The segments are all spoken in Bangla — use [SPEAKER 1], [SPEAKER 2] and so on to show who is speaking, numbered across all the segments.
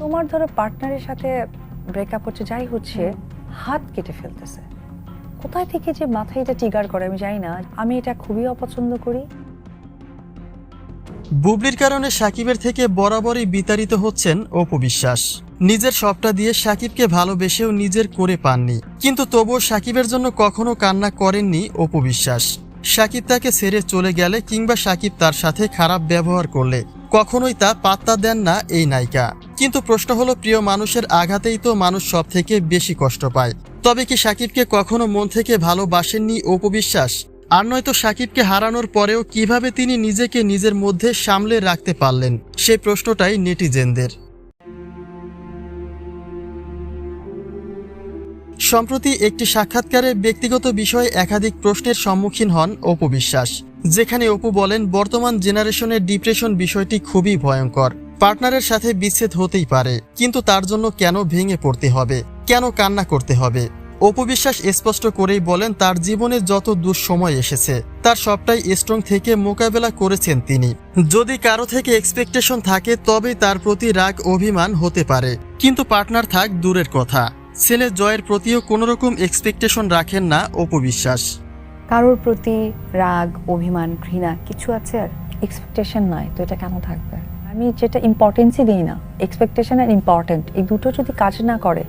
[SPEAKER 1] তোমার ধরো পার্টনারের সাথে ব্রেকআপ হচ্ছে, যাই হচ্ছে, হাত কেটে ফেলতেছে। কোথায় থেকে যে মাথায় এটা ট্রিগার করে আমি জানি না। আমি এটা খুবই অপছন্দ করি।
[SPEAKER 2] বুবলির কারণে সাকিবের থেকে বরাবরই বিতাড়িত হচ্ছেন অপু বিশ্বাস। নিজের সবটা দিয়ে সাকিবকে ভালোবেসেও নিজের করে পাননি, কিন্তু তবুও সাকিবের জন্য কখনো কান্না করেননি অপু বিশ্বাস। সাকিব তাকে ছেড়ে চলে গেলে কিংবা সাকিব তার সাথে খারাপ ব্যবহার করলে কখনোই তা পাত্তা দেন না এই নায়িকা। কিন্তু প্রশ্ন হলো, প্রিয় মানুষের আঘাতেই তো মানুষ সব থেকে বেশি কষ্ট পায়। তবে কি সাকিবকে কখনো মন থেকে ভালোবাসেননি অপু বিশ্বাস? আর নয়তো সাকিবকে হারানোর পরেও কিভাবে তিনি নিজেকে নিজের মধ্যে সামলে রাখতে পারলেন, সেই প্রশ্নটাই নেটিজেনদের। সম্প্রতি একটি সাক্ষাৎকারে ব্যক্তিগত বিষয়ে একাধিক প্রশ্নের সম্মুখীন হন অপু বিশ্বাস, যেখানে অপু বলেন বর্তমান জেনারেশনের ডিপ্রেশন বিষয়টি খুবই ভয়ঙ্কর। পার্টনারের সাথে বিচ্ছেদ হতেই পারে, কিন্তু তার জন্য কেন ভেঙে পড়তে হবে, কেন কান্না করতে হবে? অপু বিশ্বাস স্পষ্ট করেই বলেন তার জীবনে যত দুঃসময় এসেছে তার সবটাই স্ট্রং থেকে মোকাবেলা করেছেন তিনি। যদি কারো থেকে এক্সপেকটেশন থাকে তবেই তার প্রতি রাগ অভিমান হতে পারে, কিন্তু পার্টনার থাক দূরের কথা, ছেলে জয়ের প্রতিও কোনোরকম এক্সপেকটেশন রাখেন না অপু বিশ্বাস।
[SPEAKER 1] কারোর প্রতি রাগ, অভিমান, ঘৃণা কিছু আছে? আর এক্সপেকটেশন নয় তো এটা কেন থাকবে? আমি যেটা ইম্পর্টেন্সই দিই না, এক্সপেকটেশন আর ইম্পর্টেন্ট এই দুটো যদি কাজ না করে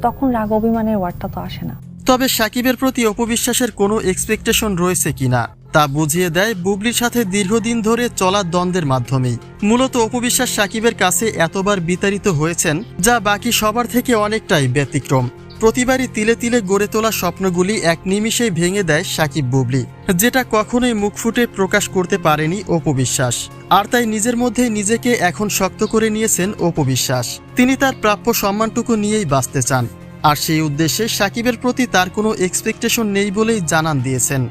[SPEAKER 1] তখন রাগ অভিমানের ওয়ার্ডটা তো আসে না।
[SPEAKER 2] তবে সাকিবের প্রতি অপু বিশ্বাসের কোনো এক্সপেকটেশন রয়েছে কিনা তা বুঝিয়ে দেয় বুবলির সাথে দীর্ঘদিন ধরে চলা দ্বন্দ্বের মাধ্যমেই। মূলত অপু বিশ্বাস সাকিবের কাছে এতবার বিতাড়িত হয়েছেন, যা বাকি সবার থেকে অনেকটাই ব্যতিক্রম। প্রতিবারই তিলে তিলে গড়ে তোলা স্বপ্নগুলি এক নিমিষেই ভেঙে দেয় সাকিব বুবলি, যেটা কখনোই মুখ ফুটে প্রকাশ করতে পারেনি অপু বিশ্বাস। আর তাই নিজের মধ্যে নিজেকে এখন শক্ত করে নিয়েছেন অপু বিশ্বাস। তিনি তার প্রাপ্য সম্মানটুকু নিয়েই বাঁচতে চান, আর সেই উদ্দেশ্যে সাকিবের প্রতি তার কোনো এক্সপেকটেশন নেই বলেই জানান দিয়েছেন।